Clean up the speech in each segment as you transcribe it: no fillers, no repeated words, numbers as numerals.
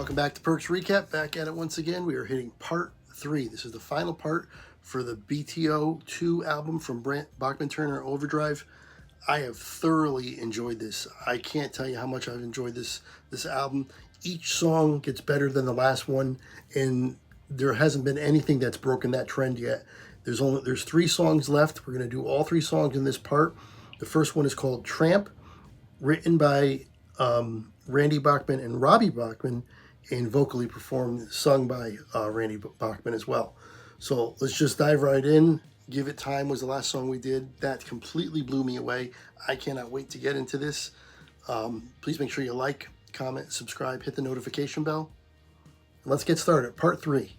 Welcome back to Perks Recap. Back at it once again. We are hitting part 3. This is the final part for the BTO II album from BACHMAN-TURNER OVERDRIve. I have thoroughly enjoyed this. I can't tell you how much I've enjoyed this album. Each song gets better than the last one, and there hasn't been anything that's broken that trend yet. There's 3 songs left. We're going to do all 3 songs in this part. The first one is called Tramp, written by Randy Bachman and Robbie Bachman, and vocally sung by Randy Bachman as well. So let's just dive right in. Give It Time was the last song we did. That completely blew me away. I cannot wait to get into this. Please make sure you like, comment, subscribe, hit the notification bell. Let's get started. Part 3.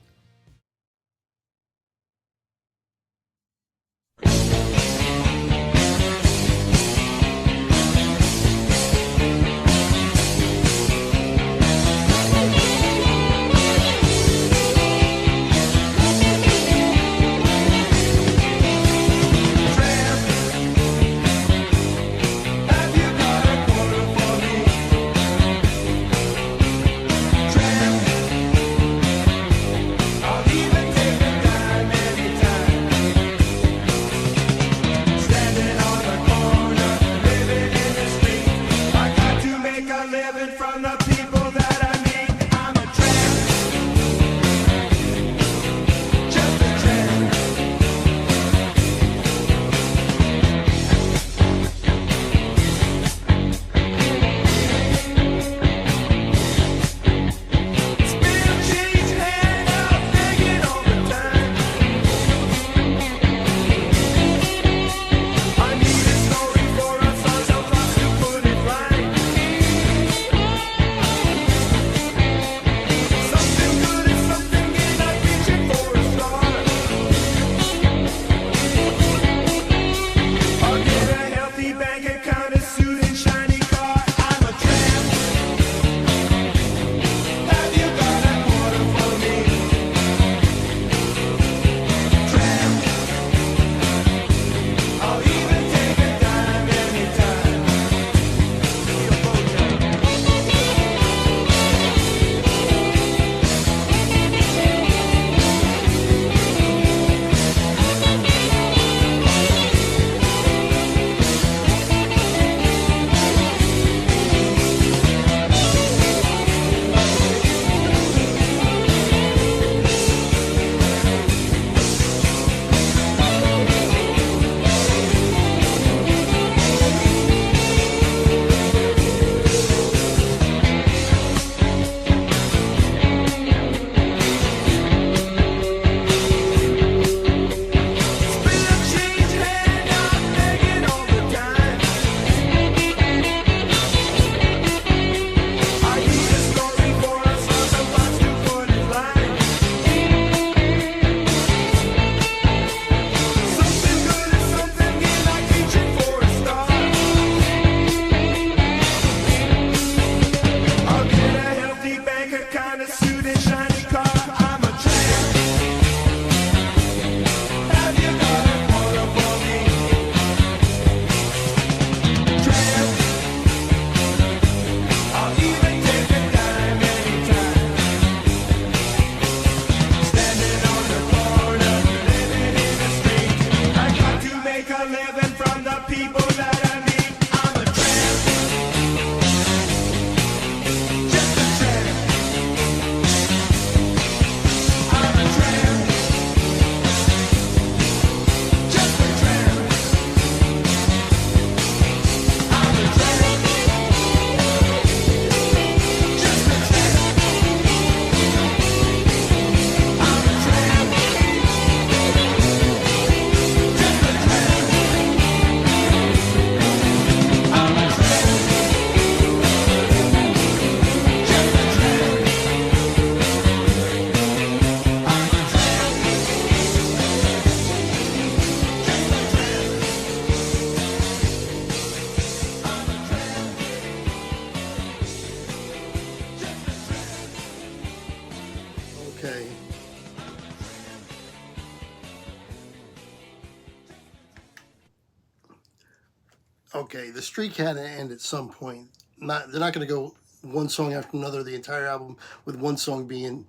Okay, the streak had to end at some point. They're not going to go one song after another, the entire album, with one song being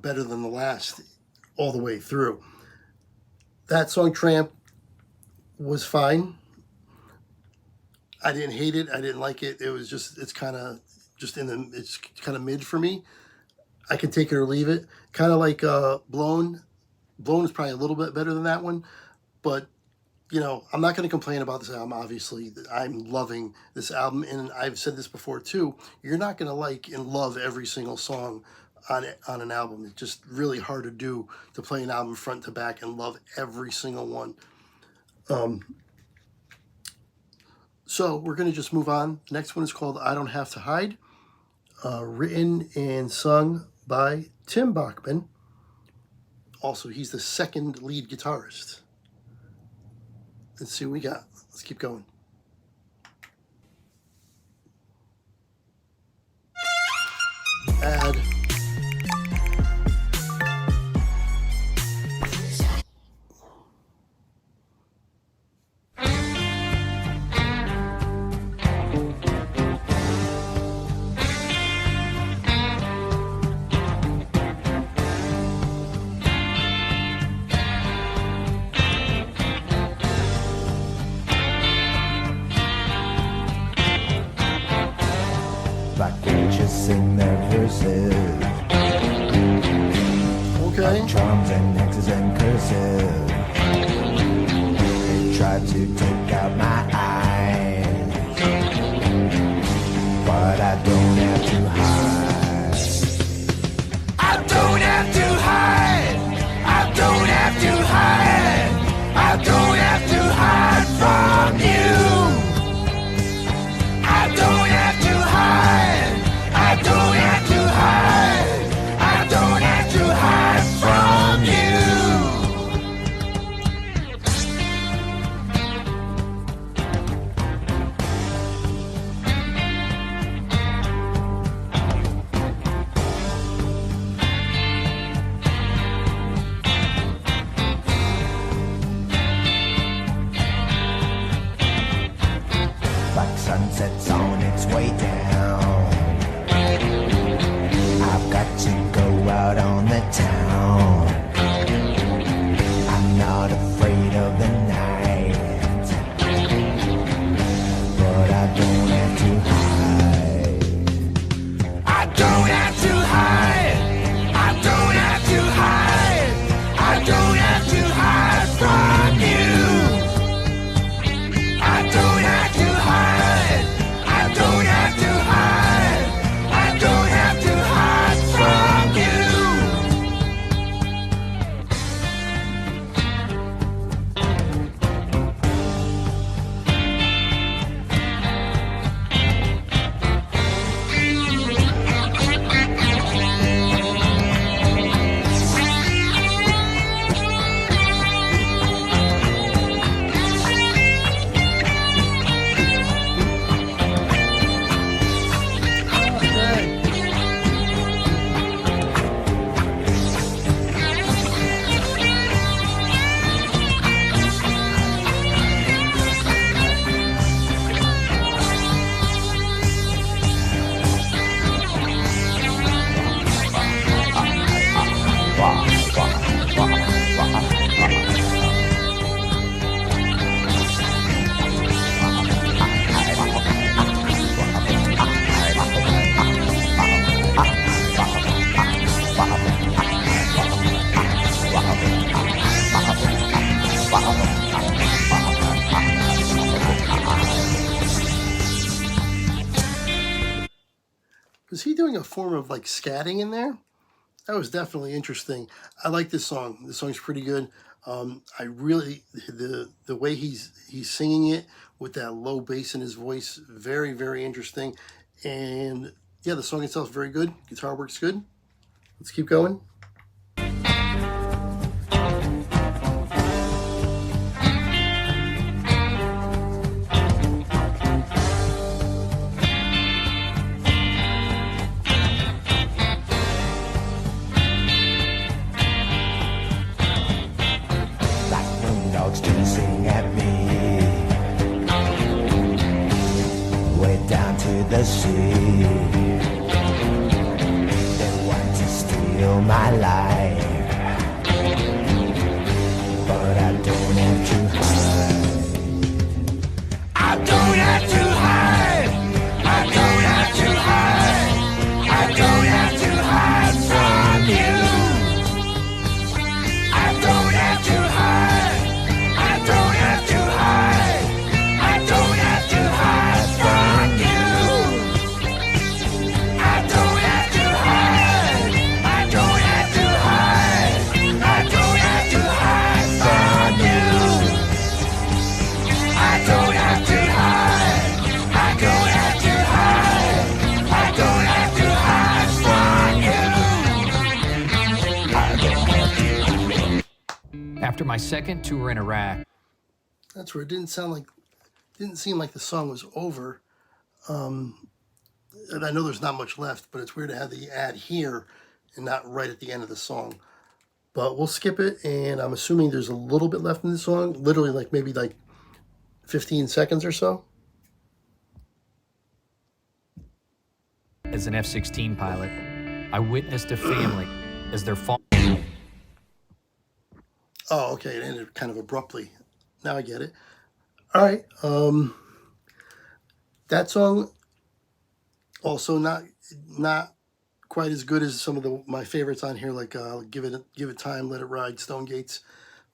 better than the last all the way through. That song, Tramp, was fine. I didn't hate it. I didn't like it. It was just, it's kind of mid for me. I can take it or leave it. Kind of like Blown. Blown is probably a little bit better than that one, but you know, I'm not going to complain about this album. Obviously, I'm loving this album, and I've said this before too. You're not going to like and love every single song on an album. It's just really hard to do, to play an album front to back and love every single one. So we're going to just move on. The next one is called I Don't Have to Hide, written and sung by Tim Bachman. Also, he's the second lead guitarist. Let's see what we got. Let's keep going. Add. Like witches sing their verses. Okay. Like charms and hexes and curses. They tried to take out my eyes, but I don't have to hide. I don't have to hide. I don't have to hide. I don't have to hide from you. I don't have to hide. I don't have to hide. I don't have to hide from you. Like sunset's on its way down, I've got to go out on the town. I'm not afraid of the night, but I don't have to hide. I don't have to hide. I don't have to hide. I don't have to hide from you. I don't have to hide. I don't have to hide. I don't have to hide from you. Was he doing a form of like scatting in there? That was definitely interesting. I like this song. This song's pretty good. I really, the way he's singing it with that low bass in his voice, very, very interesting. And yeah, the song itself is very good. Guitar works good. Let's keep going. Dogs chasing at me, way down to the sea. fill my life. But I don't have to hide. I don't have to hide. I don't have to hide. I don't have to hide from you. I don't have to hide. I don't have to hide. I don't have to hide from you. I don't have to hide. I don't have to hide. I don't have to hide from you. I don't have to hide. I don't have to hide. I don't have to hide from you. I don't have to. After my second tour in Iraq, That's where it didn't seem like the song was over. And I know there's not much left, but it's weird to have the ad here and not right at the end of the song. But we'll skip it, and I'm assuming there's a little bit left in the song, literally like maybe like 15 seconds or so. as an F-16 pilot, I witnessed a family as their father. Oh, okay, it ended kind of abruptly. Now I get it. All right, that song also not quite as good as some of my favorites on here, like Give It Time, Let It Ride, Stone Gates.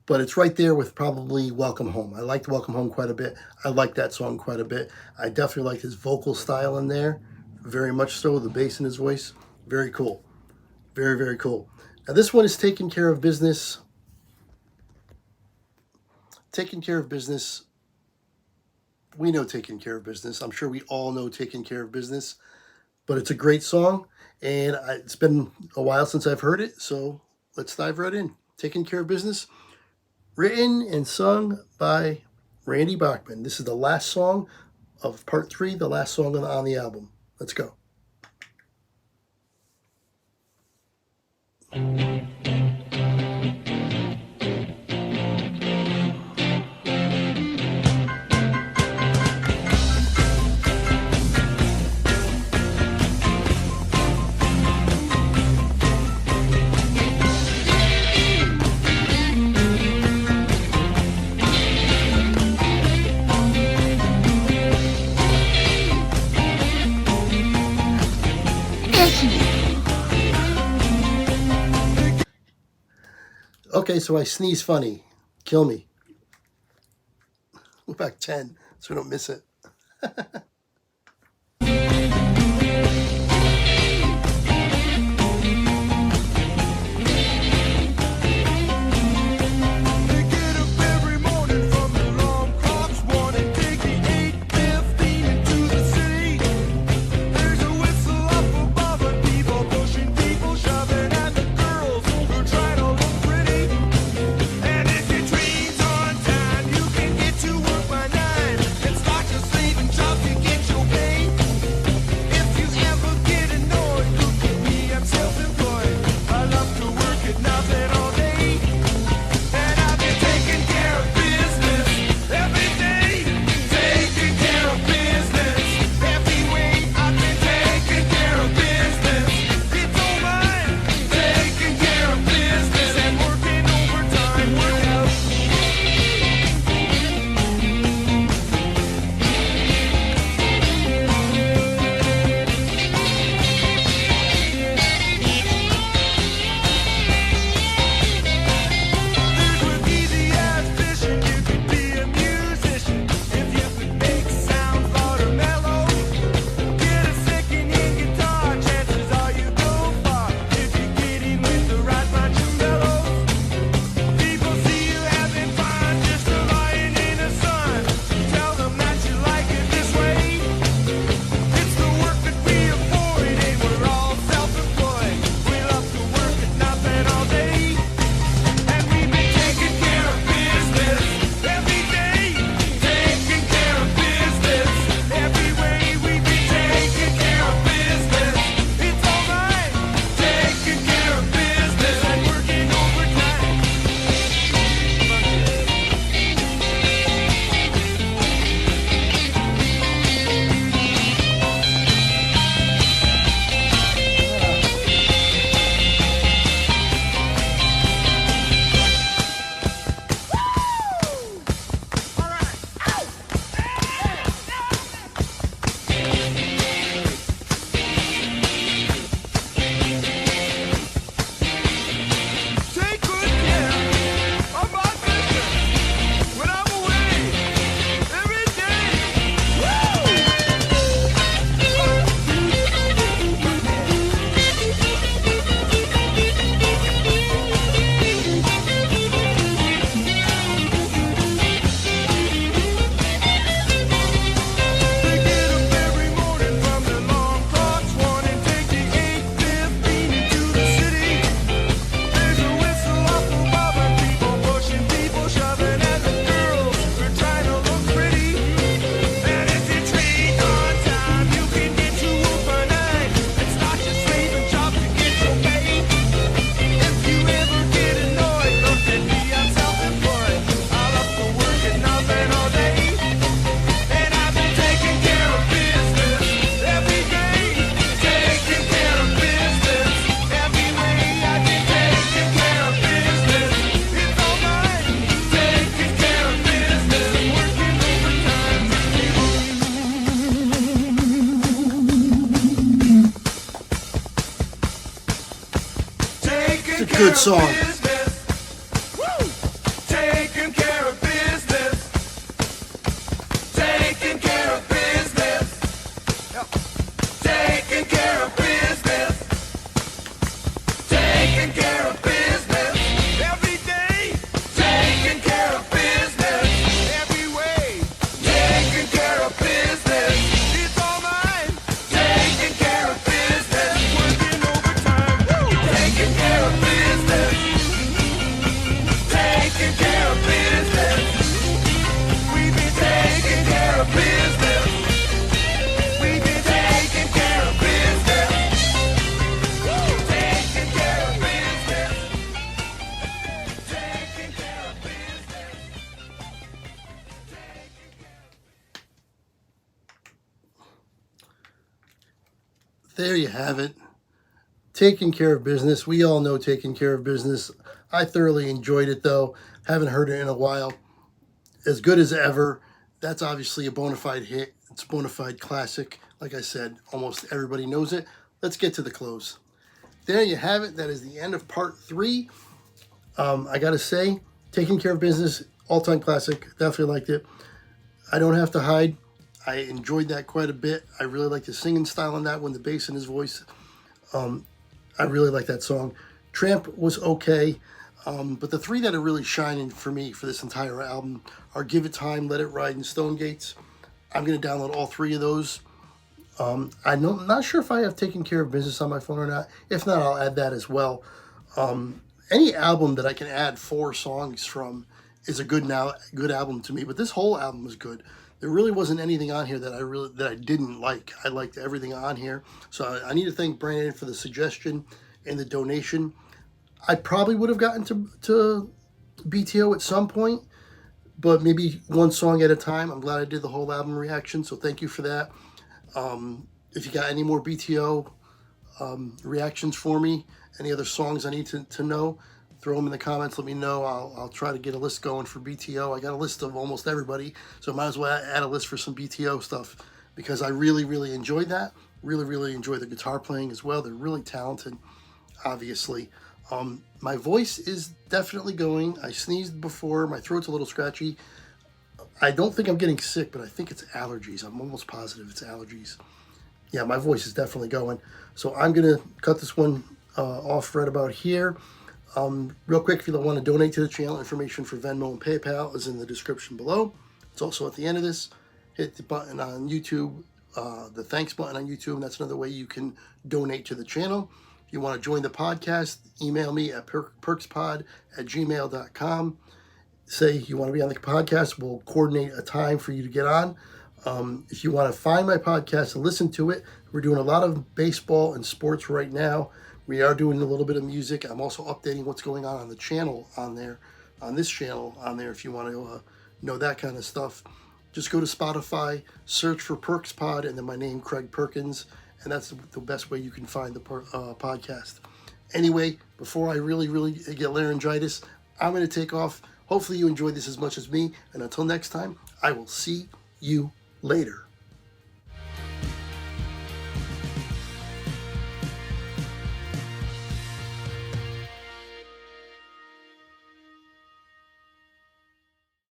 But it's right there with probably Welcome Home. I liked Welcome Home quite a bit. I like that song quite a bit. I definitely liked his vocal style in there, very much so. The bass in his voice, very cool, very, very cool. Now this one is Taking Care of Business. Taking Care of Business. We know Taking Care of Business. I'm sure we all know Taking Care of Business. But it's a great song, and it's been a while since I've heard it, so let's dive right in. Taking Care of Business, written and sung by Randy Bachman. This is the last song of part 3, the last song on the album. Let's go. Okay, so I sneeze funny. Kill me. We're back 10, so we don't miss it. And if your dreams are on time, you can get to work by 9 and start your saving job to get Good song. Taking care of business. Taking care of business. Taking care of business. Taking care of business. Every day. Taking care of business. Every way. Taking care of business. It's all mine. Taking care of business. Working overtime. Taking care of business. Taking care of business. We've been taking care of business. We've been taking care of business. Taking care of business. Taking care of business. There you have it. Taking care of business. We all know taking care of business. I thoroughly enjoyed it though. Haven't heard it in a while. As good as ever. That's obviously a bona fide hit. It's a bona fide classic. Like I said, almost everybody knows it. Let's get to the close. There you have it. That is the end of part 3. I gotta say, taking care of business, all-time classic. Definitely liked it. I don't have to hide. I enjoyed that quite a bit. I really like the singing style on that one, the bass in his voice. I really like that song. Tramp was okay, but the 3 that are really shining for me for this entire album are Give It Time, Let It Ride, and Stonegates. I'm going to download all 3 of those. I'm not sure if I have Taken Care of Business on my phone or not. If not, I'll add that as well. Any album that I can add 4 songs from is a good album to me, but this whole album was good. There really wasn't anything on here that I didn't like. I liked everything on here. So I need to thank Brandon for the suggestion and the donation. I probably would have gotten to BTO at some point, but maybe one song at a time. I'm glad I did the whole album reaction, so thank you for that. If you got any more BTO reactions for me, any other songs I need to know, throw them in the comments. Let me know. I'll try to get a list going for BTO. I got a list of almost everybody, so I might as well add a list for some BTO stuff because I really, really enjoyed that. Really, really enjoyed the guitar playing as well. They're really talented, obviously. My voice is definitely going. I sneezed before. My throat's a little scratchy. I don't think I'm getting sick, but I think it's allergies. I'm almost positive it's allergies. Yeah, my voice is definitely going. So I'm going to cut this one off right about here. Real quick, if you want to donate to the channel, information for Venmo and PayPal is in the description below. It's also at the end of this. Hit the button on YouTube, the thanks button on YouTube, and that's another way you can donate to the channel. If you want to join the podcast, email me at PerksPod@gmail.com. Say you want to be on the podcast, we'll coordinate a time for you to get on. If you want to find my podcast and listen to it, we're doing a lot of baseball and sports right now. We are doing a little bit of music. I'm also updating what's going on the channel on there, on this channel on there. If you want to know that kind of stuff, just go to Spotify, search for PerksPod, and then my name, Craig Perkins, and that's the best way you can find the podcast. Anyway, before I really get laryngitis, I'm going to take off. Hopefully you enjoyed this as much as me, and until next time, I will see you later.